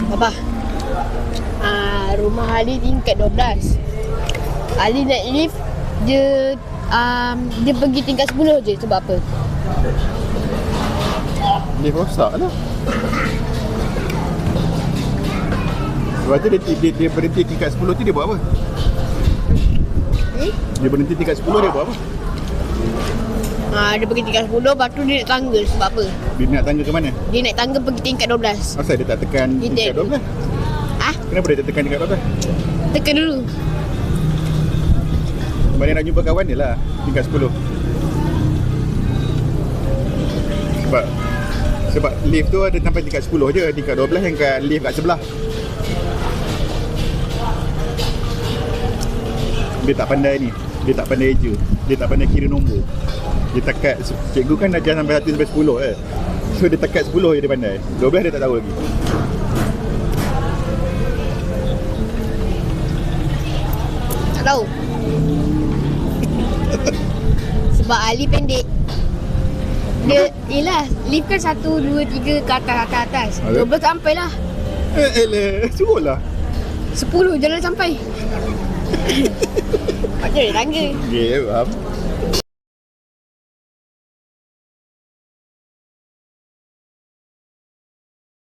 Abah, rumah Ali tingkat 12. Ali naik lift, dia pergi tingkat 10 je. Sebab apa? Lift rosak lah. Sebab tu dia berhenti tingkat 10 tu dia buat apa? Dia berhenti tingkat 10 dia buat apa? Dia pergi tingkat 10, lepas tu dia naik tangga. Sebab apa? Dia nak tangga ke mana? Dia naik tangga pergi tingkat 12. Asal dia tak tekan tingkat 12? Kenapa dia tak tekan tingkat 12? Tekan dulu. Sebab dia nak jumpa kawan dia lah tingkat 10. Sebab lift tu ada sampai tingkat 10 je. Tingkat 12 yang kat lift kat sebelah. Dia tak pandai ni. Dia tak pandai eja. Dia tak pandai kira nombor. Dia takat, cikgu kan ajar sampai 1 sampai 10 kan. So dia takat 10 je dia pandai. 12 dia tak tahu lagi. Tak tahu. Sebab Ali pendek. Dia, yelah, lift kan 1, 2, 3 ke atas. 12 sampai lah. Suruh lah. 10 jalan sampai. Macam dia tangga. Okay, faham.